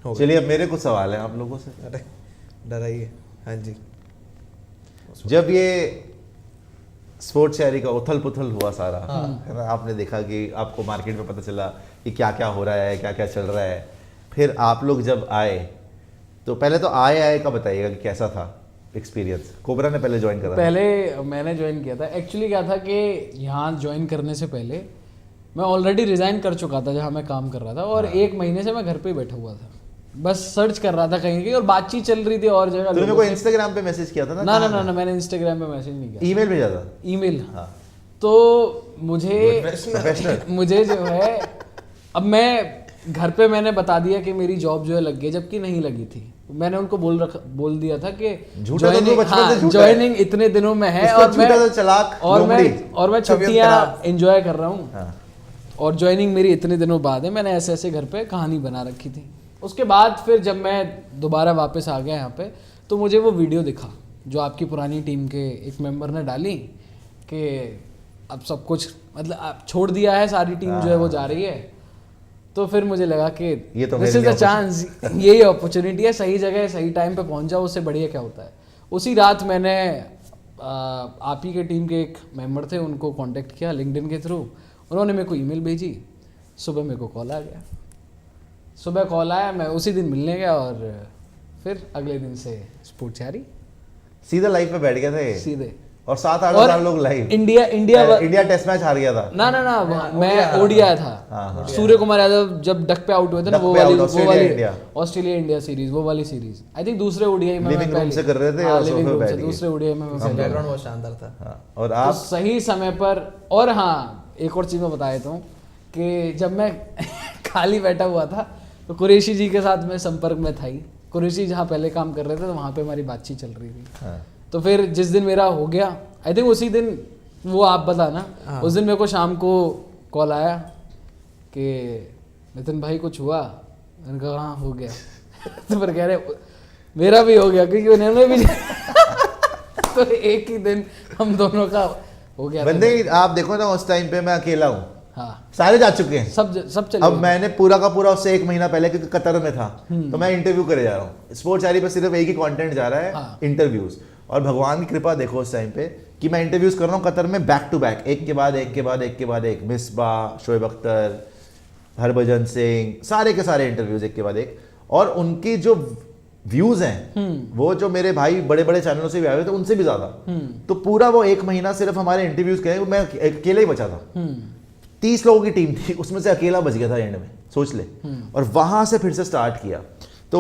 चलिए अब मेरे कुछ सवाल हैं आप लोगों से। अरे डराइए। हाँ जी। जब ये स्पोर्ट्स शहरी का उथल पुथल हुआ सारा, है ना, आपने देखा कि आपको मार्केट में पता चला कि क्या क्या हो रहा है, क्या क्या चल रहा है, फिर आप लोग जब आए तो पहले तो आए का बताइएगा कि कैसा था एक्सपीरियंस। कोबरा ने पहले ज्वाइन करा? पहले मैंने ज्वाइन किया था। एक्चुअली क्या था कि यहाँ ज्वाइन करने से पहले मैं ऑलरेडी रिजाइन कर चुका था जहाँ मैं काम कर रहा था, और 1 महीने से मैं घर पे ही बैठा हुआ था, बस सर्च कर रहा था कहीं की, और बातचीत चल रही थी और जगह। तूने कोई इंस्टाग्राम पे मैसेज किया था ना? ना, मैंने इंस्टाग्राम पे मैसेज नहीं किया, ईमेल भेजा था। ईमेल। हाँ। तो मुझे जो है, अब मैं घर पे मैंने बता दिया कि मेरी जॉब जो है लग गई, जबकि नहीं लगी थी। मैंने उनको बोल दिया था कि ज्वाइनिंग इतने दिनों में है, और मैं छुट्टियां एंजॉय कर रहा हूँ, और ज्वाइनिंग मेरी इतने दिनों बाद है। मैंने ऐसे ऐसे घर पे कहानी बना रखी थी। उसके बाद फिर जब मैं दोबारा वापस आ गया यहाँ पे, तो मुझे वो वीडियो दिखा जो आपकी पुरानी टीम के एक मेंबर ने डाली कि अब सब कुछ मतलब आप छोड़ दिया है, सारी टीम जो है वो जा रही है। तो फिर मुझे लगा कि दिस इज द चांस, यही अपॉर्चुनिटी है, सही जगह सही टाइम पे पहुंच जाओ, उससे बढ़िया क्या होता है। उसी रात मैंने आप ही के टीम के एक मेंबर थे, उनको कांटेक्ट किया लिंक्डइन के थ्रू। उन्होंने मेरे को ईमेल भेजी, सुबह मेरे को कॉल आ गया। सुबह कॉल आया, मैं उसी दिन मिलने गया, और फिर अगले दिन से स्पोर्ट्स शहरी सीधा लाइव पे बैठ गए थे सीधे, और 7-8 लोग लाइव। इंडिया टेस्ट मैच हार गया था ना, मैं ओडीआई था। सूर्य कुमार यादव जब डक पे आउट हुए थे ना, वो वाली ऑस्ट्रेलिया इंडिया सीरीज, वो वाली सीरीज आई थिंक दूसरे ओडीआई में लिविंग रूम से कर रहे थे, और सोफे पे बैठ गए। दूसरे ओडीआई में बैकग्राउंड बहुत शानदार था। और आप सही समय पर। और हाँ, एक और चीज मैं बता देता हूँ कि जब मैं खाली बैठा हुआ था तो कुरैशी जी के साथ मैं संपर्क में था ही। कुरैशी जहाँ पहले काम कर रहे थे, तो वहाँ पे हमारी बातचीत चल रही थी। तो फिर जिस दिन मेरा हो गया, आई थिंक उसी दिन, वो आप बताना, उस दिन मेरे को शाम को कॉल आया कि नितिन भाई कुछ हुआ। मैंने कहा हाँ हो गया। तो फिर कह रहे मेरा भी हो गया, क्योंकि उन्होंने भी तो एक ही दिन हम दोनों का हो गया। बंदे आप देखो ना, उस टाइम पे मैं अकेला हूँ, हाँ, सारे जा चुके हैं, सब चले। अब मैंने पूरा का पूरा उससे 1 महीना पहले, क्योंकि कतर में था, तो मैं इंटरव्यू करे जा रहा हूँ। स्पोर्ट्स शहरी पे सिर्फ एक ही कंटेंट जा रहा है, इंटरव्यूज। और भगवान की कृपा देखो उस टाइम पे कि मैं इंटरव्यूज कर रहा हूँ कतर में, बैक टू बैक, एक के बाद एक, मिसबा, शोएब अख्तर, हरभजन सिंह, सारे के सारे इंटरव्यूज एक के बाद एक। और उनकी जो व्यूज हैं, वो जो मेरे भाई बड़े बड़े चैनलों से भी आए हुए थे, उनसे भी ज्यादा। तो पूरा वो 1 महीना सिर्फ हमारे इंटरव्यूज के, मैं अकेले ही बचा था। 30 लोगों की टीम थी, उसमें से अकेला बच गया था एंड में, सोच ले। और वहां से फिर से स्टार्ट किया। तो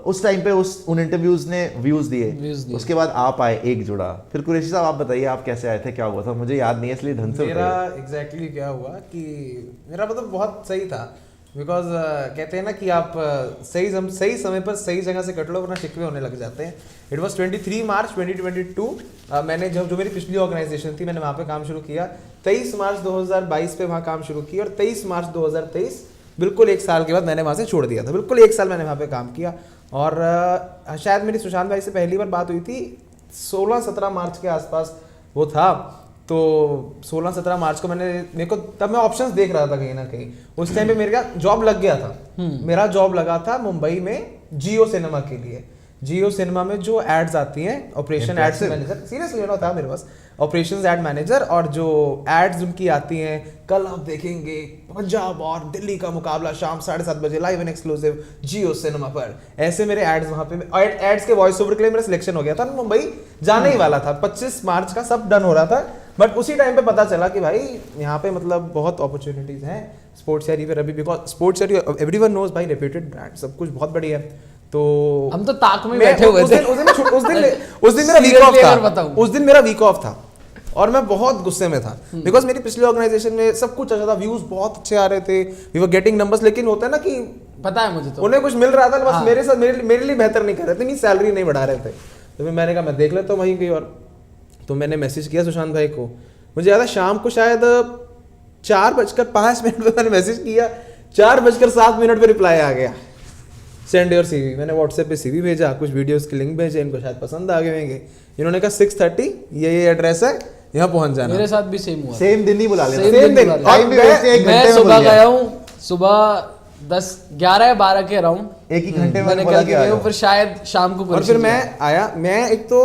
उस टाइम पे उन इंटरव्यूज ने व्यूज दिए। उसके बाद आप आए, एक जुड़ा। फिर कुरैशी साहब आप बताइए, आप कैसे आए थे, क्या हुआ था? मुझे याद नहीं है, इसलिए ढंग से मेरा एग्जैक्टली क्या हुआ कि मेरा मतलब बहुत सही था, बिकॉज कहते हैं ना कि आप सही समय पर सही जगह से कट लो, वरना शिकवे होने लग जाते हैं। इट वॉज 23 मार्च 2022। मैंने जो मेरी पिछली ऑर्गेनाइजेशन थी, मैंने वहाँ पे काम शुरू किया। 23 मार्च 2022 पे वहाँ काम शुरू किया, और 23 मार्च 2023 बिल्कुल 1 साल के बाद मैंने वहाँ से छोड़ दिया था। बिल्कुल 1 साल मैंने वहाँ पे काम किया। और शायद मेरी सुशांत भाई से पहली बार बात हुई थी 16-17 मार्च के आसपास वो था। तो 16-17 मार्च को मेरे को तब मैं ऑप्शंस देख रहा था कहीं ना कहीं। उस टाइम पे मेरे का जॉब लग गया था। मेरा जॉब लगा था मुंबई में जियो सिनेमा के लिए। जियो सिनेमा में जो एड्स आती हैं, ऑपरेशन एड्स मैनेजर, सीरियसली था मेरे पास ऑपरेशंस एड मैनेजर, और जो एड्स उनकी आती हैं, कल आप देखेंगे पंजाब और दिल्ली का मुकाबला शाम 7:30 बजे live and exclusive Jio cinema पर, ऐसे मेरे एड्स वहां पे एड्स के वॉइस ओवर के लिए मेरा सिलेक्शन हो गया था। मुंबई जाने ही वाला था, 25 मार्च का सब डन हो रहा था। बट उसी टाइम पे पता चला कि भाई यहाँ पे मतलब बहुत अपॉर्चुनिटीज हैं स्पोर्ट्स शहरी पर अभी, बिकॉज स्पोर्ट्स शहरी एवरीवन नोज भाई, रेप्यूटेड ब्रांड, सब कुछ बहुत बढ़िया है। तो हम तो ताक में बैठे हुए थे। उस दिन मेरा वीक ऑफ था। उस दिन मेरा वीक ऑफ था और मैं बहुत गुस्से में था, बिकॉज मेरी पिछली ऑर्गेनाइजेशन में सब कुछ अच्छा था, व्यूज बहुत अच्छे आ रहे थे, वी वर गेटिंग नंबर्स। लेकिन होता है ना कि पता है मुझे, तो उन्हें कुछ मिल रहा था, बस मेरे साथ मेरे लिए बेहतर नहीं कर रहे थे, मेरी सैलरी नहीं बढ़ा रहे थे। तो फिर मैंने कहा मैं देख लेता हूँ वहीं गई। और तो मैंने मैसेज किया सुशांत भाई को, मुझे याद है शाम को शायद 4:05 पे मैंने मैसेज किया, 4:07 पे रिप्लाई आ गया, सेंड योर सीवी। मैंने व्हाट्सएप पे सीवी भेजा, कुछ वीडियोस के लिंक भेजे, इनको शायद पसंद आ गए होंगे। इन्होंने कहा 6:30 ये एड्रेस है, यहाँ पहुंच जाना। मेरे साथ भी सेम हुआ, सेम दिन ही बुला लेना, सेम दिन। मैं सुबह गया हूँ, सुबह 11 या 12 के अराउंड एक ही घंटे में मैं बोला निकल कि के आ गया हूँ, जाओ। फिर शायद शाम को और फिर मैं आया, मैं एक तो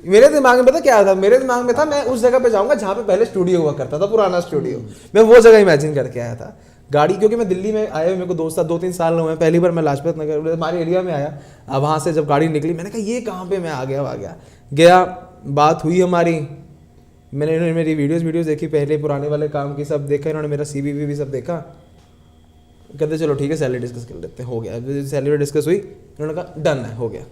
मेरे दिमाग में पता क्या था, मेरे दिमाग में था मैं उस जगह पे जाऊंगा जहाँ पे पहले स्टूडियो हुआ करता था, पुराना स्टूडियो, मैं वो जगह इमेजिन करके आया था। गाड़ी, क्योंकि मैं दिल्ली में आया, मेरे को 2-3 साल हुए, पहली बार मैं लाजपत नगर हमारे एरिया में आया। अब वहाँ से जब गाड़ी निकली मैंने कहा ये कहाँ पे मैं आ गया, बात हुई हमारी, मैंने इन्होंने मेरी वीडियोस देखी, पहले पुराने वाले काम की सब देखा, इन्होंने मेरा CV भी सब देखा, कहते चलो ठीक है सैलरी डिस्कस कर लेते हैं, हो गया। सैलरी डिस्कस हुई, इन्होंने कहा डन है, हो गया।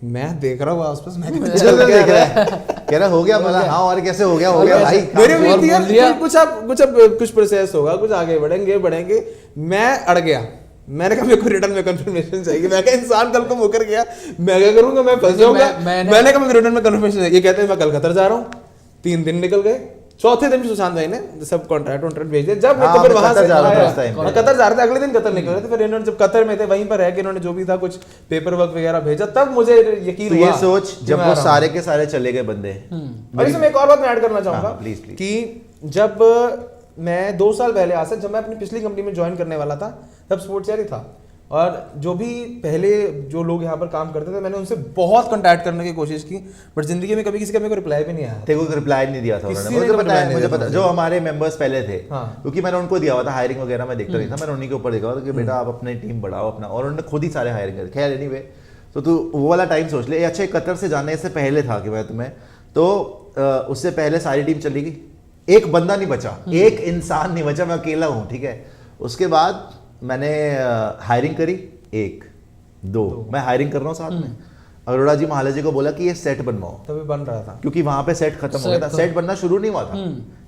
मैं देख रहा हूँ आसपास, मैं चल देख रहा है, कह रहा हो गया, बोला हाँ और कैसे हो गया भाई। मेरे और भी बोल दिया। कुछ प्रोसेस होगा, कुछ आगे बढ़ेंगे। मैं अड़ गया, मैंने कहा मेरे को रिटर्न में कंफर्मेशन चाहिए। मैं कहा इंसान कल को मुकर गया, मैं क्या करूंगा, मैं फंस जाऊंगा। मैंने कहा रिटर्न में कंफर्मेशन चाहिए। ये कहते हैं मैं कल कतर जा रहा हूँ, 3 दिन निकल गए, चौथे दिन सुशांत भाई ने सब कॉन्ट्रैक्ट भेज दिया। जब मैं फिर वहां से कतर जा रहा था आया, उस time पे। मैं कतर जा रहा था, अगले दिन कतर निकल रहे थे। फिर इन्होंने जब कतर में थे वहीं पर रह के इन्होंने जो भी था कुछ पेपर वर्क वगैरह भेजा, तब मुझे यकीन तो हुआ। ये सोच कि जब मैं वो आ रहा हूँ। सारे के सारे चले गए बंदे, और इसमें एक और बात मैं ऐड करना चाहूंगा, हाँ, please, please। कि जब मैं 2 साल पहले आज से, जब मैं अपनी पिछली कंपनी में ज्वाइन करने वाला था, तब स्पोर्ट्स यार ही था। और जो भी पहले जो लोग यहाँ पर काम करते थे, मैंने उनसे बहुत कांटेक्ट करने की कोशिश की, बट जिंदगी में कभी किसी का मेरे को रिप्लाई भी नहीं आया। तेरे को रिप्लाई नहीं दिया था किसी उन्होंने, ने मुझे पता reply है, नहीं मुझे दिया पता, था जो हमारे मेंबर्स पहले थे, हाँ। क्योंकि मैंने उनको दिया हुआ था, हायरिंग वगैरह मैं देखता नहीं था, मैंने उन्हीं के ऊपर देखा हुआ था कि बेटा आप अपनी टीम बढ़ाओ अपना, और उन्होंने खुद ही सारे हायरिंग करे। खैर एनीवे, तो तू वो वाला टाइम सोच ले। अच्छा, कतर से जाने से पहले था कि मैं तुम्हें, तो उससे पहले सारी टीम चली गई, एक बंदा नहीं बचा, एक इंसान नहीं बचा, मैं अकेला हूँ, ठीक है। उसके बाद मैंने हायरिंग करी, 1 2 मैं हायरिंग कर रहा हूँ साथ में। अरोड़ा जी महाराज जी को बोला कि ये सेट बनवाओ, तभी बन रहा था, क्योंकि वहां पे सेट खत्म हो गया था, सेट बनना शुरू नहीं हुआ था,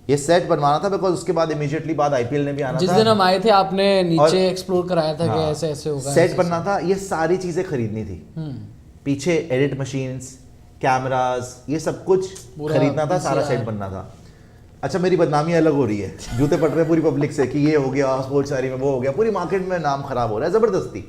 ये सेट बनवाना था, बिकॉज उसके बाद इमीडिएटली बाद IPL ने भी आना जिस था। दिन हम आए थे आपने नीचे एक्सप्लोर कराया था कि हाँ, ऐसे ऐसे होगा, सेट ऐसे बनना था, ये सारी चीजें खरीदनी थी, पीछे एडिट मशीन्स, कैमरास, ये सब कुछ खरीदना था, सारा सेट बनना था। अच्छा, मेरी बदनामी अलग हो रही है, जूते पड़ रहे हैं पूरी पब्लिक से कि ये हो गया स्पोर्ट्स डायरी में, वो हो गया, पूरी मार्केट में नाम खराब हो रहा है जबरदस्ती।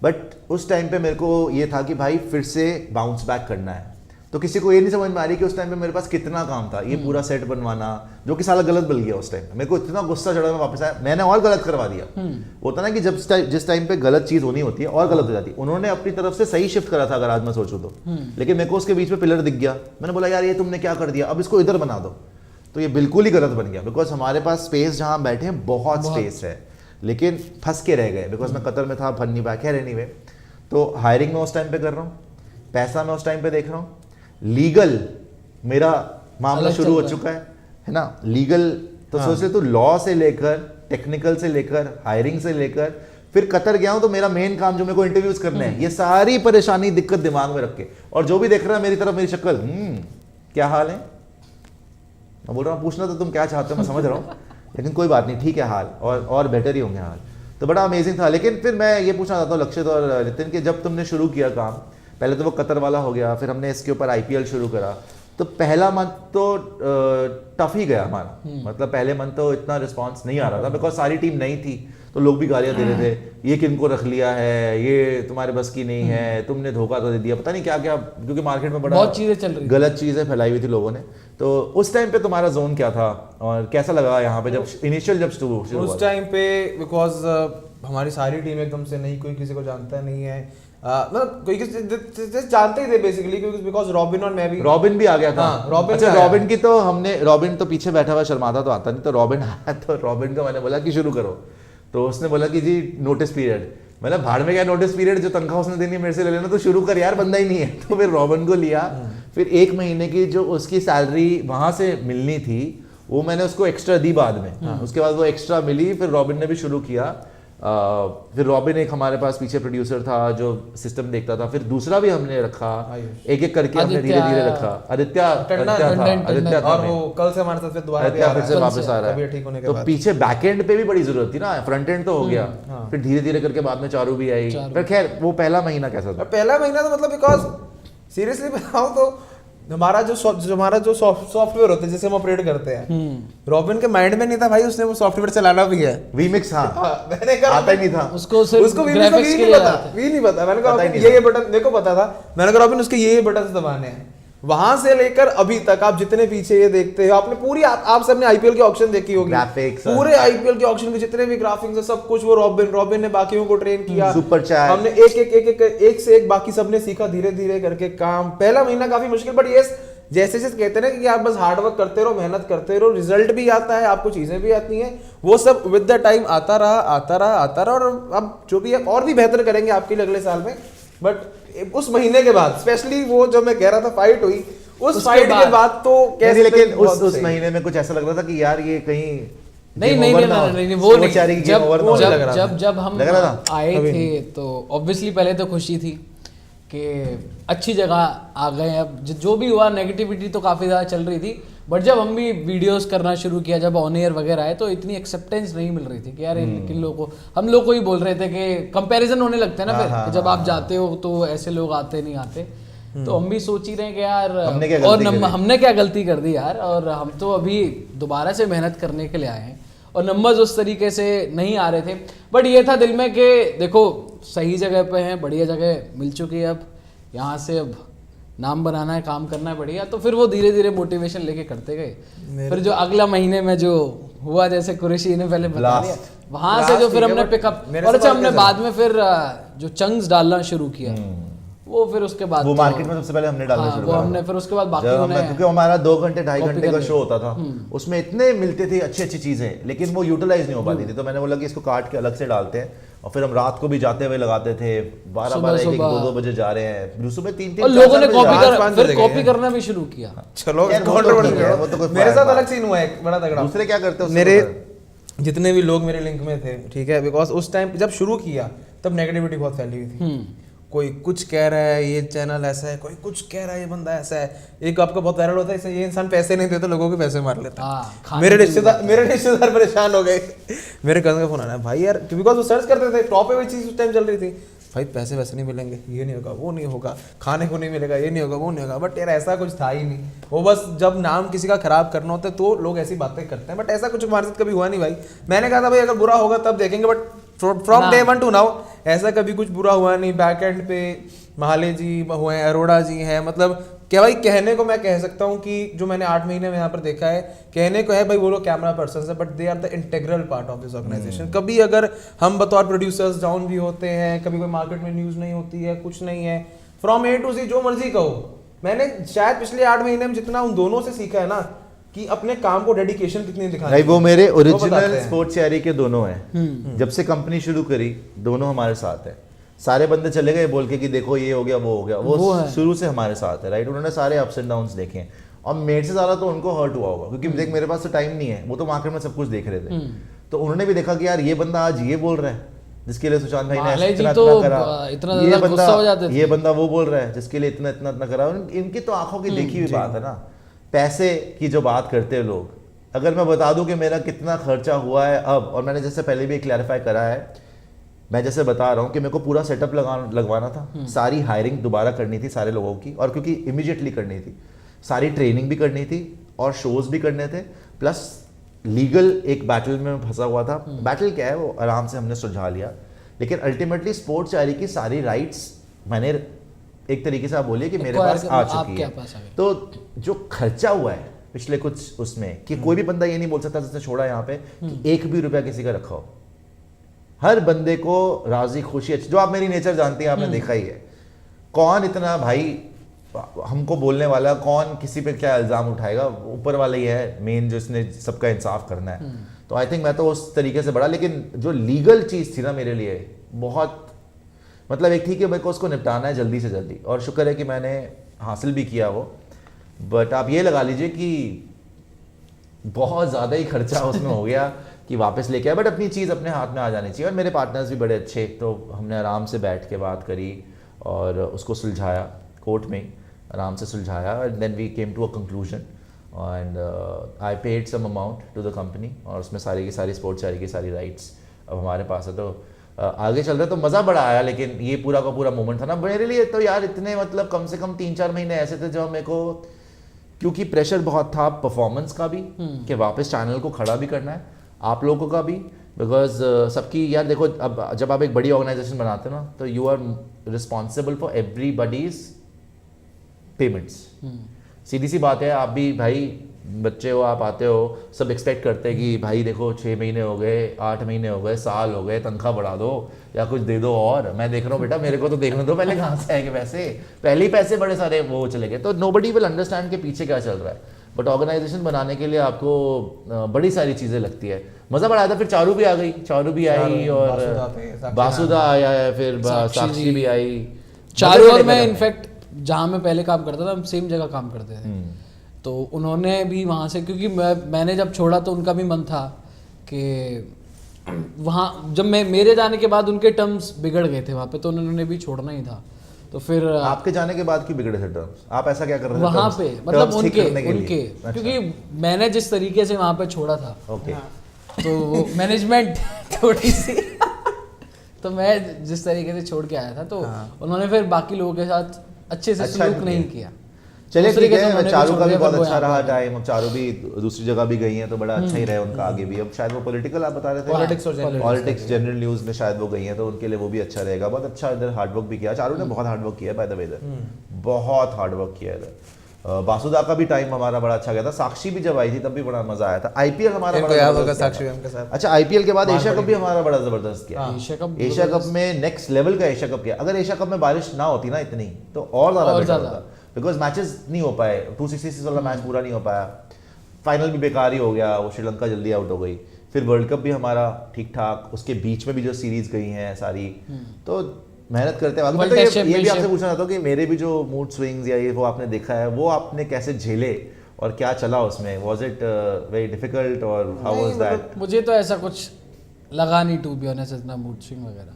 बट उस टाइम पे मेरे को ये था कि भाई फिर से बाउंस बैक करना है, तो किसी को ये नहीं समझ में आ रही कि उस टाइम पे मेरे पास कितना काम था, ये पूरा सेट बनवाना, जो कि साला गलत बन गया उस टाइम। मेरे को इतना गुस्सा चढ़ा, मैं वापस आया, मैंने और गलत करवा दिया। होता ना कि जब जिस टाइम पे गलत चीज होनी होती है और गलत हो जाती है। उन्होंने अपनी तरफ से सही शिफ्ट करा था अगर आज मैं सोचूं तो, लेकिन मेरे को उसके बीच में पिलर दिख गया, मैंने बोला यार ये तुमने क्या कर दिया, अब इसको इधर बना दो, तो ये बिल्कुल ही गलत बन गया। बिकॉज हमारे पास स्पेस जहाँ हम बैठे हैं बहुत स्पेस है, लेकिन फंस के रह गए, बिकॉज मैं कतर में था, फन नहीं बैक है एनीवे। तो हायरिंग में उस टाइम पे कर रहा हूँ, पैसा मैं उस टाइम पे देख रहा हूँ, लीगल मेरा मामला शुरू हो चुका है ना, लीगल तो सोच ले तू, लॉ से लेकर टेक्निकल से लेकर हायरिंग से लेकर, फिर कतर गया हूं तो मेरा मेन काम जो मेरे को इंटरव्यूज करने हैं, ये सारी परेशानी दिक्कत दिमाग में रख के, और जो भी देख रहा है मेरी तरफ, मेरी शक्ल, क्या हाल है, मैं बोल रहा हूँ पूछना तो तुम क्या चाहते हो मैं समझ रहा हूँ, लेकिन कोई बात नहीं, ठीक है हाल, और बेटर ही होंगे हाल। तो बड़ा अमेजिंग था। लेकिन फिर मैं ये पूछना चाहता हूँ लक्षित और नितिन कि जब तुमने शुरू किया काम, पहले तो वो कतर वाला हो गया, फिर हमने इसके ऊपर IPL शुरू करा, तो पहला मंथ तो टफ ही गया हमारा, मतलब पहले मंथ तो इतना रिस्पांस नहीं आ रहा था, बिकॉज सारी टीम नई थी, तो लोग भी गालियां दे रहे थे, ये किनको रख लिया है, ये तुम्हारे बस की नहीं है, तुमने धोखा तो दे दिया, पता नहीं क्या क्या, क्योंकि मार्केट में बड़ा बहुत चीजें चल रही, गलत चीजें फैलाई हुई थी लोगों ने। तो उस टाइम पे तुम्हारा जोन क्या था और कैसा लगा यहाँ पे जब इनिशियल जब शुरू उस टाइम पे? बिकॉज हमारी सारी टीम एकदम से नहीं, कोई किसी को जानता नहीं है, मतलब कोई किसी जानते ही थे बेसिकली, क्योंकि बिकॉज रॉबिन और मैं भी, रॉबिन भी आ गया था। हाँ, रॉबिन अच्छा, रॉबिन की तो हमने, रॉबिन तो पीछे बैठा हुआ शर्माता तो आता नहीं, तो रॉबिन आया, तो रॉबिन को मैंने बोला कि शुरू करो, तो उसने बोला कि जी नोटिस पीरियड, मतलब भाड़ में क्या नोटिस पीरियड, जो तनख्वाह उसने देनी है मेरे से ले लेना, तो शुरू कर यार, बंदा ही नहीं है। तो फिर रॉबिन को लिया, फिर 1 महीने की जो उसकी सैलरी वहां से मिलनी थी वो मैंने उसको एक्स्ट्रा दी बाद में, उसके बाद वो एक्स्ट्रा मिली, फिर रॉबिन ने भी शुरू किया। फिर रॉबिन एक हमारे पास पीछे प्रोड्यूसर था जो सिस्टम देखता था, फिर दूसरा भी हमने रखा, एक एक करके हमने धीरे धीरे रखा। आदित्य था, और वो कल से हमारे साथ फिर दोबारा फिर से वापस आ रहा है, तो पीछे बैक एंड पे भी बड़ी जरूरत थी ना, फ्रंट एंड तो हो गया, फिर धीरे धीरे करके बाद में चारू भी आई। पर खैर वो पहला महीना कैसा था? पहला महीना तो मतलब बिकॉज सीरियसली बताऊं तो हमारा जो सॉफ्टवेयर होता है जिसे हम ऑपरेट करते हैं, रॉबिन के माइंड में नहीं था भाई उसने वो सॉफ्टवेयर चलाना भी है। वीमिक्स, हाँ, मैंने कहा आता ही नहीं था उसको वीमिक्स नहीं पता, मैंने कहा ये बटन मेरे को पता था, मैंने कहा रॉबिन उसके ये बटन दबाने हैं, वहां से लेकर अभी तक आप जितने पीछे ये देखते हो, आपने पूरी आप सबने आईपीएल के ऑक्शन देखी होगी, ग्राफिक्स पूरे आईपीएल के ऑक्शन के जितने भी ग्राफिक्स है सब कुछ वो रॉबिन ने बाकियों को ट्रेन किया, सुपर चैट, हमने एक से एक बाकी सबने सीखा धीरे धीरे करके काम। पहला महीना काफी मुश्किल, बट ये जैसे जैसे कहते हैं ना कि आप बस हार्डवर्क करते रहो, मेहनत करते रहो, रिजल्ट भी आता है, आपको चीजें भी आती हैं, वो सब विद द टाइम आता रहा और अब जो भी है और भी बेहतर करेंगे आपके लिए अगले साल में। बट उस महीने के बाद स्पेशली वो जो मैं कह रहा था फाइट हुई, उस फाइट के बाद तो कैसे, लेकिन उस महीने में कुछ ऐसा लग रहा था कि यार ये कहीं नहीं वो नहीं, जब हम आए थे तो ऑब्वियसली पहले तो खुशी थी कि अच्छी जगह आ गए। अब जो भी हुआ नेगेटिविटी तो काफ़ी ज़्यादा चल रही थी, बट जब हम भी वीडियोस करना शुरू किया, जब ऑन एयर वगैरह आए तो इतनी एक्सेप्टेंस नहीं मिल रही थी कि यार किन लोगों को, हम लोग को ही बोल रहे थे कि कंपैरिजन होने लगते हैं ना फिर कि जब आप जाते हो तो ऐसे लोग आते नहीं आते, तो हम भी सोच ही रहे हैं कि यार हमने क्या गलती कर दी यार, और हम तो अभी दोबारा से मेहनत करने के लिए आए हैं और नंबर्स उस तरीके से नहीं आ रहे थे। बट ये था दिल में कि देखो सही जगह पे हैं, बढ़िया जगह मिल चुकी है, अब यहाँ से अब नाम बनाना है, काम करना है बढ़िया, तो फिर वो धीरे धीरे मोटिवेशन लेके करते गए। फिर जो अगला महीने में जो हुआ, जैसे कुरैशी ने पहले बता दिया, वहां से जो फिर हमने पिकअप, और अच्छा हमने बाद में फिर जो चंक्स डालना शुरू किया, वो फिर उसके बाद वो मार्केट में सबसे पहले हमने डालना शुरू किया, हमने फिर उसके बाद बाकी क्योंकि हमारा 2 घंटे 2.5 घंटे का शो होता था, उसमें इतने मिलते थे अच्छी चीजें, लेकिन वो यूटिलाइज नहीं हो पाती थी, तो मैंने बोला कि इसको काट के अलग से डालते हैं, और फिर हम रात को भी जाते हुए लगाते थे, 12-12 1-2 बजे जा रहे हैं, सुबह 3-3 और लोगों ने कॉपी करना भी शुरू किया। चलो मेरे साथ अलग सीन हुआ है बड़ा तगड़ा। दूसरे क्या करते हैं, मेरे जितने भी लोग मेरे लिंक में थे, ठीक है, बिकॉज उस टाइम जब शुरू किया तब नेगेटिविटी बहुत फैली हुई थी, कोई कुछ कह रहा है ये चैनल ऐसा है, कोई कुछ कह रहा है ये बंदा ऐसा है, एक आपका बहुत वायरल होता है ये इंसान पैसे नहीं देता, लोगों के पैसे मार लेता है। मेरे रिश्तेदार परेशान हो गए, मेरे कजन का फोन आया, भाई यार, बिकॉज वो सर्च करते थे, टॉप पे वही चीज उस टाइम चल रही थी, भाई पैसे वैसे नहीं मिलेंगे, ये नहीं होगा, वो नहीं होगा, खाने को नहीं मिलेगा, ये नहीं होगा, वो नहीं होगा, बट यार ऐसा कुछ था ही नहीं, वो बस जब नाम किसी का खराब करना होता है तो लोग ऐसी बातें करते हैं, बट ऐसा कुछ हमारे साथ कभी हुआ नहीं भाई। मैंने कहा था भाई अगर बुरा होगा तब देखेंगे, but from day 1 to now ऐसा कभी कुछ बुरा हुआ नहीं। बैक एंड पे महाले जी हुए हैं, अरोड़ा जी हैं, मतलब क्या भाई, कहने को मैं कह सकता हूँ कि जो मैंने 8 महीने में यहाँ पर देखा है, कहने को है भाई वो लोग कैमरा पर्सन है, but they are the integral part of this organisation. कभी अगर हम बतौर प्रोड्यूसर्स डाउन भी होते हैं, कभी कोई मार्केट में न्यूज नहीं होती है, कुछ नहीं है, फ्रॉम A to Z जो मर्जी कहो, मैंने शायद पिछले 8 महीने में जितना उन दोनों से सीखा है ना कि अपने काम को डेडिकेशन कितनी दिखानी है। वो मेरे ओरिजिनल स्पोर्ट्स शायरी के दोनों हैं, जब से कंपनी शुरू करी दोनों हमारे साथ है। सारे बंदे चले गए बोल के कि देखो ये हो गया वो हो गया, वो शुरू से हमारे साथ है, राइट। उन्होंने सारे अप्स एंड डाउन्स देखे हैं, और मेरे से ज्यादा तो उनको हर्ट हुआ होगा, क्योंकि देख मेरे पास तो टाइम नहीं है, वो तो मार्केट में सब कुछ देख रहे थे, तो उन्होंने भी देखा कि यार ये बंदा आज ये बोल रहा है जिसके लिए सुशांत भाई ने इतना करा, ये बंदा वो बोल रहा है जिसके लिए इतना करा। इनकी तो आंखों की देखी हुई बात है ना, पैसे की जो बात करते हैं लोग। अगर मैं बता दूं कि मेरा कितना खर्चा हुआ है अब, और मैंने जैसे पहले भी क्लैरिफाई करा है, मैं जैसे बता रहा हूँ कि मेरे को पूरा सेटअप लगवाना था, सारी हायरिंग दोबारा करनी थी सारे लोगों की, और क्योंकि इमीडिएटली करनी थी, सारी ट्रेनिंग भी करनी थी और शोज भी करने थे, प्लस लीगल एक बैटल में फंसा हुआ था। बैटल क्या है वो आराम से हमने सुलझा लिया, लेकिन अल्टीमेटली स्पोर्ट्स शायरी की सारी राइट्स मैंने एक तरीके से आप बोलिए कि मेरे पास आ चुकी है। तो जो खर्चा हुआ है पिछले कुछ उसमें, कि कोई भी बंदा ये नहीं बोल सकता जिसने छोड़ा यहाँ पे कि 1 भी रुपया किसी का रखा हो। हर बंदे को राजी खुशी, जो आप मेरी नेचर जानती हैं, आपने देखा ही है, कौन इतना भाई हमको बोलने वाला, कौन किसी पे क्या इल्जाम उठाएगा, ऊपर वाला ही है मेन जिसने सबका इंसाफ करना है। तो आई थिंक मैं तो उस तरीके से बढ़ा, लेकिन जो लीगल चीज थी ना मेरे लिए बहुत, मतलब एक थी कि मेरे को उसको निपटाना है जल्दी से जल्दी, और शुक्र है कि मैंने हासिल भी किया वो। बट आप ये लगा लीजिए कि बहुत ज़्यादा ही खर्चा उसमें हो गया कि वापस लेके आया, बट अपनी चीज़ अपने हाथ में आ जानी चाहिए। और मेरे पार्टनर्स भी बड़े अच्छे, तो हमने आराम से बैठ के बात करी और उसको सुलझाया, कोर्ट में आराम से सुलझाया, and then we came to a conclusion, and I paid some amount to the company, और उसमें सारी की सारी स्पोर्ट्स शायरी की सारी राइट्स अब हमारे पास है। तो आगे चल रहा है, तो मज़ा बड़ा आया। लेकिन ये पूरा का पूरा मोमेंट था ना मेरे लिए, तो यार इतने मतलब कम से कम 3-4 महीने ऐसे थे जब मेरे को, क्योंकि प्रेशर बहुत था परफॉर्मेंस का भी, कि वापस चैनल को खड़ा भी करना है, आप लोगों का भी, बिकॉज सबकी यार देखो, अब जब आप एक बड़ी ऑर्गेनाइजेशन बनाते हो ना, तो you are responsible for everybody's payments. सीधी सी बात है, आप भी भाई बच्चे हो, आप आते हो, सब एक्सपेक्ट करते हैं कि भाई देखो 6 महीने हो गए, 8 महीने हो गए, साल हो गए, तनख्वाह बढ़ा दो या कुछ दे दो। और मैं देख रहा हूँ बेटा, मेरे को तो देखने दो पहले कहाँ से आएंगे पैसे, पहले ही पैसे बड़े सारे वो चले गए। तो नोबडी विल अंडरस्टैंड के पीछे क्या चल रहा है। बट ऑर्गेनाइजेशन बनाने के लिए आपको बड़ी सारी चीज़ें लगती है। मज़ा बड़ा आया था। फिर चारू भी आ गई, चारू भी आई और बासुदा आया है, फिर साक्षी भी आई। चारू और मैं इनफैक्ट जहाँ मैं पहले काम करता था, हम सेम जगह काम करते थे। तो उन्होंने भी वहाँ से, क्योंकि मैंने जब छोड़ा तो उनका भी मन था कि वहाँ, जब मेरे जाने के बाद उनके टर्म्स बिगड़ गए थे वहाँ पे, तो उन्होंने भी छोड़ना ही था। तो फिर आपके जाने के बाद क्यों बिगड़े थे टर्म्स? आप ऐसा क्या कर रहे थे वहाँ पे? मतलब उनके अच्छा। क्योंकि मैंने जिस तरीके से वहाँ पे छोड़ा था, ओके, तो मैनेजमेंट थोड़ी सी तो मैं जिस तरीके से छोड़ के आया था, तो उन्होंने फिर बाकी लोगों के साथ अच्छे से सलूक नहीं किया। चलिए ठीक है। चारू का भी बहुत अच्छा रहा टाइम। अब चारू भी दूसरी जगह भी गई हैं, तो बड़ा अच्छा ही रहा उनका आगे भी। अब शायद वो पॉलिटिकल, आप बता रहे थे पॉलिटिक्स जनरल न्यूज़ में शायद वो गई हैं, तो उनके लिए वो भी अच्छा रहेगा। बहुत अच्छा इधर हार्डवर्क भी किया चारू ने, बहुत हार्डवर्क किया बाय द वे, इधर बहुत हार्डवर्क किया इधर। बासुदा का भी टाइम हमारा बड़ा अच्छा गया था। साक्षी भी जब आई थी तब भी बड़ा मजा आया था। आईपीएल हमारा बड़ा याद होगा साक्षी मैम के साथ। अच्छा, आईपीएल के बाद एशिया कप भी हमारा बड़ा जबरदस्त किया। एशिया कप में नेक्स्ट लेवल का एशिया कप किया। अगर एशिया कप में बारिश ना होती ना इतनी, तो और ज्यादा बेटर होता, बिकॉज मैचेस नहीं हो पाए। 266 वाला मैच पूरा नहीं हो पाया। फाइनल भी बेकार ही हो गया, वो श्रीलंका जल्दी आउट हो गई। फिर वर्ल्ड कप भी हमारा ठीक ठाक, उसके बीच में भी जो सीरीज गई हैं सारी, तो मेहनत करते हैं। तो ये भी आपसे पूछना चाहता हूँ कि मेरे भी जो मूड स्विंग्स या ये वो आपने देखा है, वो आपने कैसे झेले और क्या चला उसमें? वाज इट वेरी डिफिकल्ट और हाउ वाज दैट? मुझे तो ऐसा कुछ लगा नहीं, टू बी ऑनेस्ट, इतना मूड स्विंग वगैरह।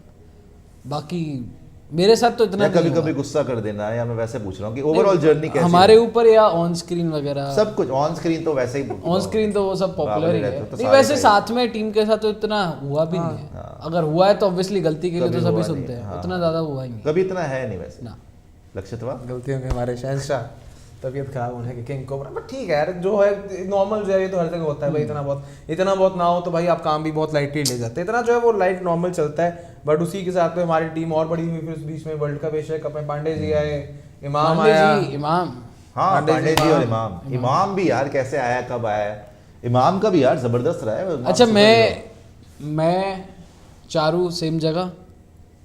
बाकी मेरे साथ तो इतना कभी कभी गुस्सा कर देना है, या मैं वैसे पूछ रहा हूँ कि ओवरऑल जर्नी कैसी हमारे ऊपर, या ऑन स्क्रीन वगैरह सब कुछ? ऑन स्क्रीन तो वैसे ही, ऑन स्क्रीन तो वो सब पॉपुलर ही है। नहीं वैसे साथ में टीम के साथ तो इतना हुआ भी नहीं है। अगर हुआ है तो ऑब्वियसली गलती के लिए तो सभी सुनते हैं, उतना ज्यादा हुआ ही नहीं। कभी इतना है नहीं वैसे ना। लक्षित गलतियों के हमारे शहंशाह, तबीयत खराब होने के किंग कोबरा। बट ठीक है यार, जो है नॉर्मल जो है, ये तो हर जगह होता है भाई। इतना बहुत ना हो तो भाई आप काम भी बहुत लाइटली ले जाते हैं। इतना जो है वो लाइट नॉर्मल चलता है। बट उसी के साथ में हमारी टीम और बड़ी हुई। फिर उस बीच में वर्ल्ड कप, एशिया कप में पांडे जी आए, इमाम आया। हाँ, पांडे जी और इमाम भी यार कैसे आया, कब आया? इमाम का भी यार जबरदस्त रहा है। अच्छा, मैं चारू सेम जगह,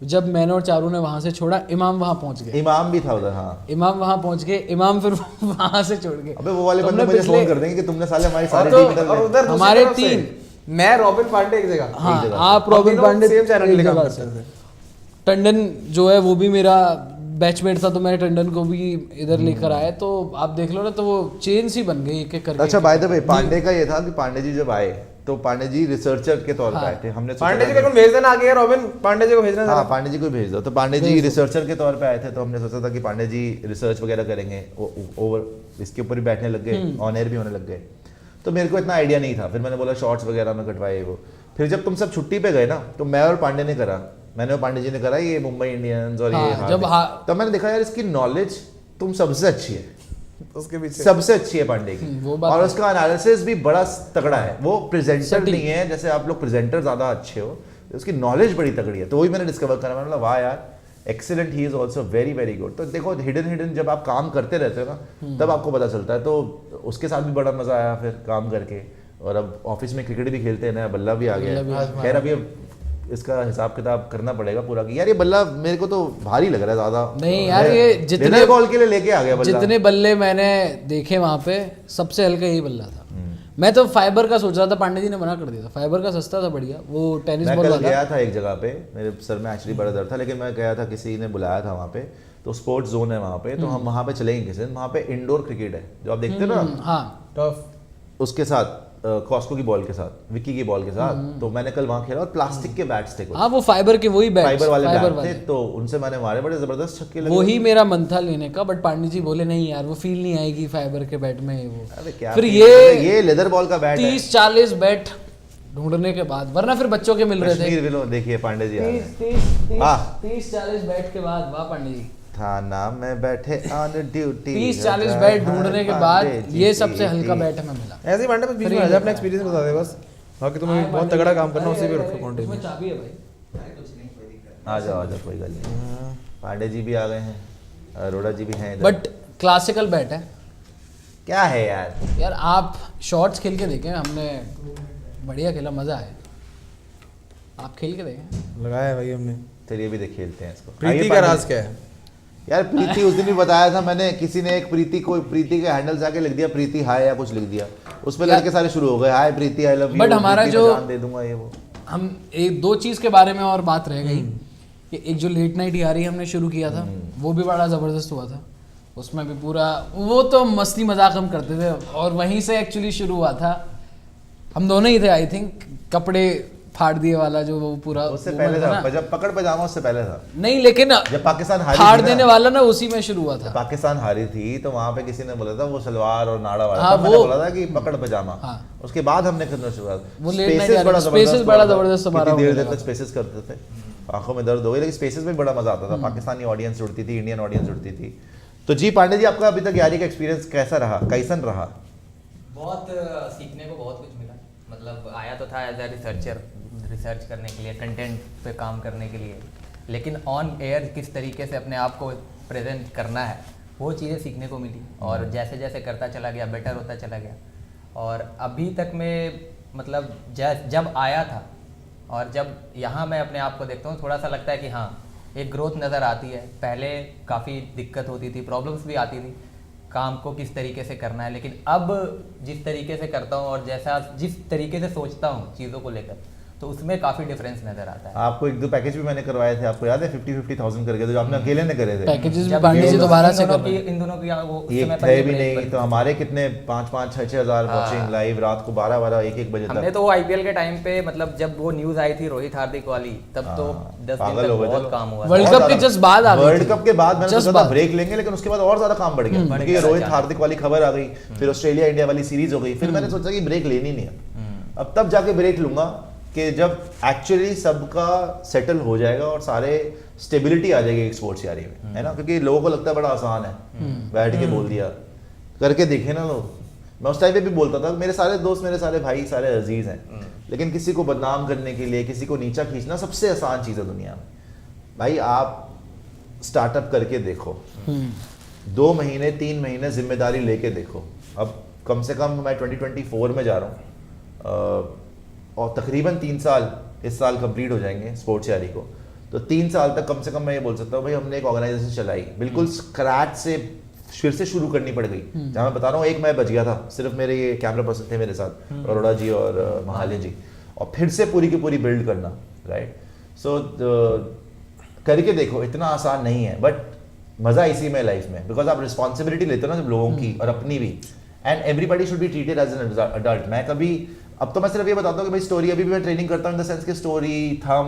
जब मैंने और चारू ने वहां से छोड़ा, इमाम वहां पहुंच गए। इमाम भी था उधर। हाँ, इमाम वहां पहुंच गए। इमाम फिर वहां से छोड़ गए। अबे वो वाले बंदे मुझे फोन कर देंगे कि तुमने साले हमारी सारी टीम और उधर हमारे 3, मैं रॉबिन पांडे एक जगह। हाँ, आप रॉबिन पांडे सेम चैनल के लिए काम करते थे। टंडन जो है वो भी मेरा बैचमेट था, तो मैंने टंडन को भी इधर लेकर आया। तो आप देख लो ना, तो वो चेन सी बन गई एक एक करके। अच्छा, बाय द वे पांडे का ये था कि पांडे जी जब आए तो पांडे जी रिसर्चर के तौर पर आए थे। हमने पांडे जी को भेज देना, आगे रॉबिन पांडे जी को भेजना। हाँ, पांडे जी को भेज दो। तो पांडे जी रिसर्चर के तौर पे आए थे, तो हमने सोचा था कि पांडे जी रिसर्च वगैरह करेंगे, ओवर इसके ऊपर ही बैठने लग गए, ऑन एयर भी होने लग गए। तो मेरे को इतना आइडिया नहीं था। फिर मैंने बोला शॉर्ट्स वगैरह में कटवाए वो। फिर जब तुम सब छुट्टी पे गए ना, तो मैं और पांडे ने करा, मैंने और पांडे जी ने करा ये मुंबई इंडियंस और ये तब मैंने देखा यार इसकी नॉलेज तुम सबसे अच्छी है, उसके पीछे सबसे अच्छी है पांडे की। और उसका एनालिसिस भी बड़ा तगड़ा है। वो प्रेजेंटर नहीं है जैसे आप लोग प्रेजेंटर ज्यादा अच्छे हो, उसकी नॉलेज बड़ी तगड़ी है। तो वही मैंने डिस्कवर करा। मैंने बोला वाह यार, excellent, he is also very very good. तो देखो हिडन जब आप काम करते रहते हो ना, तब आपको पता चलता है। तो उसके साथ भी बड़ा मजा आया फिर काम करके। और अब ऑफिस में क्रिकेट भी खेलते हैं, नया बल्ला भी आ गया। खैर अभी इसका हिसाब किताब करना पड़ेगा पूरा कि यार ये बल्ला मेरे को तो भारी लग रहा है ज्यादा। नहीं यार, ये जितने बॉल के लिए लेके आ गया बल्ला। जितने बल्ले मैंने देखे वहां पे, सबसे हल्का यही बल्ला था। मैं तो फाइबर का सोच रहा था, पांडे जी ने मना कर दिया था। फाइबर का सस्ता था, बढ़िया। वो टेनिस बॉल वाला गया था एक जगह पे, मेरे सर में एक्चुअली बड़ा दर्द था, लेकिन मैं गया था, किसी ने बुलाया था वहाँ पे। तो स्पोर्ट्स जोन है वहाँ पे, तो हम वहाँ पे चलेंगे किसी दिन। वहाँ पे इंडोर क्रिकेट है जो आप देखते हो ना, हाँ, टफ, उसके साथ कॉस्को की बॉल के साथ, विक्की की बॉल के साथ। तो मैंने कल वहाँ खेला और प्लास्टिक के बैट्स थे, हाँ वो फाइबर के वही बैट, फाइबर वाले बैट थे। तो उनसे मैंने मारे, बड़े जबरदस्त छक्के लगे। वही मेरा मन था लेने का, बट पांडे जी बोले नहीं यार, वो फील नहीं आएगी फाइबर के बैट में। वो अरे क्या फिर ये लेदर बॉल का बैट 30-40 बैट ढूंढने के बाद, वरना फिर बच्चों के मिल रहे थे। देखिए पांडे जी 30-40 बैट के बाद, वाह पांडे जी, थाना में बैठे ऑन ड्यूटी। 30-40 बैट ढूंढने के बाद ये सबसे हल्का बैट हमें मिला। ऐसे ही पांडे बीच में अपना एक्सपीरियंस बता दे बस। बाकी तुम्हें बहुत तगड़ा काम करना, उसी पे रखो कॉन्टेंट में। चाबी है भाई, आ जाओ कोई गल नहीं। पांडे जी भी आ गए हैं, अरोड़ा जी भी हैं इधर। बट क्लासिकल बैट है क्या है यार? यार, आप शॉर्ट्स खेल के देखें, हमने बढ़िया खेला, मजा आया। आप खेल के देखें। लगाया है भाई हमने। चलिए अभी देख खेलते हैं इसको। प्रीति आइए का पांडे राज जी। क्या है? यार प्रीति उस दिन भी बताया था मैंने, किसी ने एक प्रीति के हैंडल जाके लिख दिया प्रीति हाय या कुछ लिख दिया, उसमें लड़के सारे शुरू हो गए हाय प्रीति आई लव यू, बट हमारा जो दे दूंगा ये वो। हम एक दो चीज के बारे में और बात रह गई कि एक जो लेट नाइट यारी हमने शुरू किया था वो भी बड़ा जबरदस्त हुआ था। उसमें भी पूरा वो तो मस्ती मजाक हम करते थे और वहीं से एक्चुअली शुरू हुआ था। हम दोनों ही थे आई थिंक, कपड़े फाड़ दिए वाला जो वो पूरा उससे वो पहले था था, जब पकड़ पजामा उससे पहले था। नहीं, लेकिन जब पाकिस्तान हारी फाड़ थी ना, देने वाला ना उसी में शुरू हुआ था। पाकिस्तान हारी थी तो वहां पे किसी ने बोला था वो सलवार और नाड़ा वाला हाँ, था, मैंने वो- बोला था कि पकड़ पजामा। हाँ। उसके बाद हमने करना शुरू किया। वो late night Spaces यार, बड़ा Spaces बड़ा जबरदस्त कितनी हमारा देर हो देर गया तक स्पेसेस करते थे, आंखों में दर्द हो गई, लेकिन स्पेसेस में बड़ा मजा आता था। पाकिस्तानी ऑडियंस जुड़ती थी, इंडियन ऑडियंस जुड़ती थी। तो जी पांडे जी, आपका अभी तक यारी का एक्सपीरियंस कैसा रहा, कैसन रहा? बहुत सीखने को बहुत कुछ मिला। मतलब आया तो था एज ए रिसर्चर, रिसर्च करने के लिए, कंटेंट पे काम करने के लिए, लेकिन ऑन एयर किस तरीके से अपने आप को प्रेजेंट करना है वो चीज़ें सीखने को मिली। और जैसे जैसे करता चला गया बेटर होता चला गया। और अभी तक में मतलब जब आया था और जब यहाँ मैं अपने आप को देखता हूँ, थोड़ा सा लगता है कि हाँ एक ग्रोथ नज़र आती है। पहले काफ़ी दिक्कत होती थी, प्रॉब्लम्स भी आती थी, काम को किस तरीके से करना है, लेकिन अब जिस तरीके से करता हूँ और जिस तरीके से सोचता हूँ चीज़ों को लेकर, तो उसमें काफ़ी डिफरेंस नज़र आता है। आपको एक दो पैकेज भी मैंने करवाए थे, आपको याद है 50,000 करके, तो जो आपने अकेले ने करे थे। पैकेजेस भी जब पांडे जी इन दोबारा से दोनों कर रहे हैं। इन दोनों की वो उस ये समय पर थे ये भी break नहीं पर तो हमारे कितने 5,000-6,000 वॉचिंग हाँ। लाइव रात को 12 1 बजे हमने तक। तो वो आईपीएल के टाइम पे, मतलब जब वो न्यूज़ आई थी रोहित हार्दिक वाली, तब तो 10 दिन पागल तक हो गए थे बहुत लोग। काम हुआ था। वर्ल्ड बहुत कप के ज्यादा- just बाद आ गई वर्ल्ड थी। कप के बाद मैंने Just सोचा था बाद। ब्रेक लेंगे, लेकिन उसके बाद और ज्यादा काम बढ़ गया, बढ़ क्योंकि गया रोहित अचानक। हार्दिक वाली खबर आ गई, फिर ऑस्ट्रेलिया इंडिया वाली सीरीज हो गई, फिर मैंने सोचा कि ब्रेक लेनी नहीं है। अब तब जाके ब्रेक लूंगा कि जब एक्चुअली सबका सेटल हो जाएगा और सारे स्टेबिलिटी आ जाएगी एक स्पोर्ट्स यारी में, है ना? क्योंकि लोगों को लगता है बड़ा आसान है, बैठ के बोल दिया, करके देखे ना लोग। मैं उस टाइम पे भी बोलता था, मेरे सारे दोस्त, मेरे सारे भाई, सारे अजीज हैं, लेकिन किसी को बदनाम करने के लिए, किसी को नीचा खींचना सबसे आसान चीज़ है दुनिया में। भाई आप स्टार्टअप करके देखो, 2 महीने 3 महीने जिम्मेदारी लेके देखो। अब कम से कम मैं 2024 में जा रहा हूँ और तकरीबन 3 साल इस साल कंप्लीट हो जाएंगे स्पोर्ट्स यारी को। तो 3 साल तक कम से कम मैं ये बोल सकता हूँ भाई हमने एक ऑर्गेनाइजेशन चलाई, बिल्कुल स्क्रैच से फिर से शुरू करनी पड़ गई। जहाँ मैं बता रहा हूँ, एक मैं बच गया था, सिर्फ मेरे ये कैमरा पर्सन थे मेरे साथ, अरोड़ा जी और महाले जी, और फिर से पूरी की पूरी बिल्ड करना, राइट? सो करके देखो, इतना आसान नहीं है, बट मज़ा इसी में लाइफ में, बिकॉज आप रिस्पॉन्सिबिलिटी लेते हो ना जब लोगों की और अपनी भी, and everybody should be treated as an adult. मैं कभी, अब तो मैं सिर्फ ये बताता हूँ कि भाई स्टोरी, अभी भी मैं ट्रेनिंग करता हूँ इन द सेंस कि स्टोरी, थम,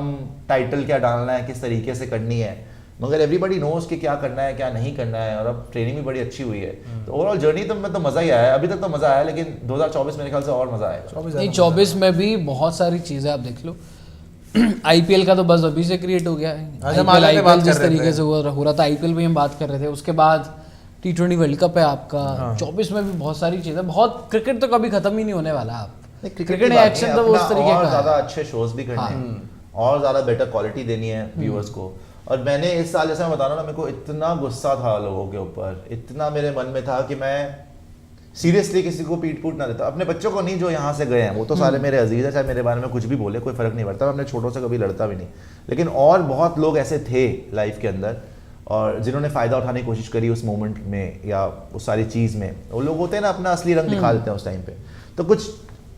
टाइटल क्या डालना है, किस तरीके से करनी है, मगर एवरीबडी नोज कि क्या करना है क्या नहीं करना है, और अब ट्रेनिंग भी बड़ी अच्छी हुई है। तो ओवरऑल जर्नी तो में तो मज़ा ही आया है, अभी तक तो मज़ा आया, लेकिन 2024 मेरे ख्याल से और मज़ा आएगा। नहीं, 24 में भी बहुत सारी चीजें आप देख लो। आईपीएल का तो बस अभी से क्रिएट हो गया है। आज हम आगे आईपीएल बात कर जिस रहे तरीके थे। से हो रहा था, आईपीएल में हम बात कर रहे थे, उसके बाद T20 वर्ल्ड कप है आपका। 24 में भी बहुत सारी चीजें, बहुत क्रिकेट तो कभी खत्म ही नहीं होने वाला। आप क्रिकेट एक्शन तो उस तरीके और का ज़्यादा है। अच्छे शोज भी करने हैं, और ज़्यादा बेटर क्वालिटी देनी है व्यूअर्स को। और मैंने इस साल, जैसे मैं बता रहा हूँ ना, मेरे को इतना गुस्सा था लोगों के ऊपर, इतना मेरे मन में था कि मैं सीरियसली किसी को पीट पूट ना देता, अपने बच्चों को नहीं जो यहाँ से गए हैं, वो तो सारे मेरे अजीज हैं, चाहे मेरे बारे में कुछ भी बोले कोई फर्क नहीं पड़ता, मैं अपने छोटों से कभी लड़ता भी नहीं, लेकिन और बहुत लोग ऐसे थे लाइफ के अंदर और जिन्होंने फ़ायदा उठाने की कोशिश करी उस मोमेंट में या उस सारी चीज़ में। वो लोग होते हैं ना, अपना असली रंग दिखा देते हैं उस टाइम पे। तो कुछ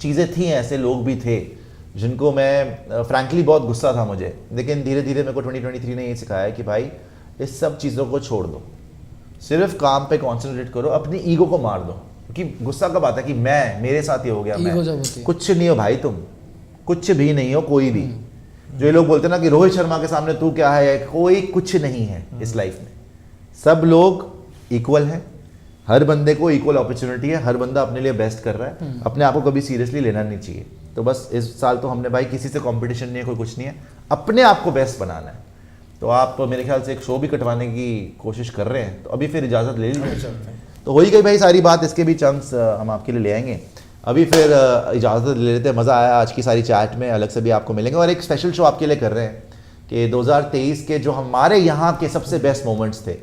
चीज़ें थी, ऐसे लोग भी थे जिनको मैं फ्रैंकली बहुत गुस्सा था मुझे, लेकिन धीरे धीरे मेरे को 2023 ने ये सिखाया कि भाई इस सब चीज़ों को छोड़ दो, सिर्फ काम पे कॉन्सेंट्रेट करो, अपनी ईगो को मार दो। क्योंकि गुस्सा कब आता है कि मैं, मेरे साथ ये हो गया, ईगो जब मैं होती है। कुछ नहीं हो भाई, तुम कुछ भी नहीं हो, कोई भी। जो ये लोग बोलते हैं ना कि रोहित शर्मा के सामने तू क्या है, कोई कुछ नहीं है इस लाइफ में। सब लोग इक्वल हैं, हर बंदे को इक्वल अपॉर्चुनिटी है, हर बंदा अपने लिए बेस्ट कर रहा है, अपने आप को कभी सीरियसली लेना नहीं चाहिए। तो बस इस साल तो हमने भाई किसी से कंपटीशन नहीं है, कोई कुछ नहीं है, अपने आप को बेस्ट बनाना है। तो आप मेरे ख्याल से एक शो भी कटवाने की कोशिश कर रहे हैं, तो अभी फिर इजाज़त ले लीजिए। तो हो ही गई भाई सारी बात, इसके भी चंक्स हम आपके लिए ले आएंगे। अभी फिर इजाज़त ले लेते हैं, मज़ा आया आज की सारी चैट में, अलग से भी आपको मिलेंगे और एक स्पेशल शो आपके लिए कर रहे हैं कि 2023 के जो हमारे यहाँ के सबसे बेस्ट मोमेंट्स थे,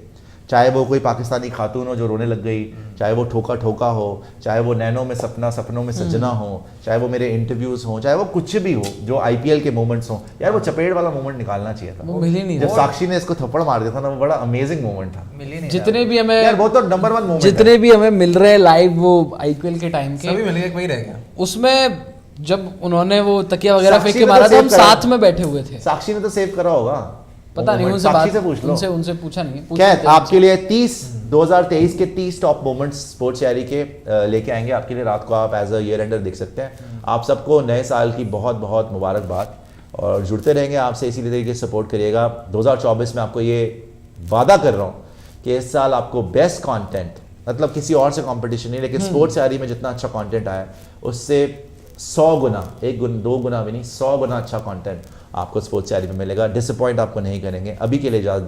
चाहे वो कोई पाकिस्तानी खातून हो जो रोने लग गई, चाहे वो ठोका ठोका हो, चाहे वो नैनो में सपना सपनों में सजना हो, चाहे वो मेरे इंटरव्यूज हो, चाहे वो कुछ भी हो जो आईपीएल के मोमेंट्स हो, यार वो चपेट वाला मोमेंट निकालना चाहिए था। वो मिल ही नहीं जब रहा। साक्षी ने इसको थप्पड़ मार दिया था ना, वो बड़ा अमेजिंग मोमेंट था। मिल ही नहीं जितने भी यार हमें वो तो नंबर 1 मोमेंट जितने भी हमें मिल रहे हैं लाइव वो आईपीएल के टाइम के, सभी मिल गए, कोई रह गया। उसमें जब उन्होंने वो तकिया वगैरह साक्षी फेंक के ने मारा तो था, हम save करा। साथ में बैठे हुए थे। साक्षी ने तो सेव करा होगा, पता नहीं, moment। उनसे साक्षी बात से पूछ लो। उनसे पूछा नहीं, पूछ खैर लेते हैं आपके लिए 2023 के 30 टॉप मोमेंट्स स्पोर्ट्स यारी के लेके आएंगे आपके लिए। रात को आप एज अ ईयर एंडर देख सकते हैं। आप सबको नए साल की बहुत बहुत मुबारकबाद, और जुड़ते रहेंगे आपसे इसी तरीके से सपोर्ट करिएगा। 2024 में आपको ये वादा कर रहा हूँ कि इस साल आपको बेस्ट कंटेंट, मतलब किसी और से कंपटीशन नहीं, लेकिन स्पोर्ट्स यारी में जितना अच्छा कंटेंट आया उससे 100 गुना, 1 गुना 2 गुना भी नहीं, 100 गुना अच्छा कंटेंट आपको स्पोर्ट्स यारी में मिलेगा। डिसअपॉइंट आपको नहीं करेंगे। अभी के लिए इजाजत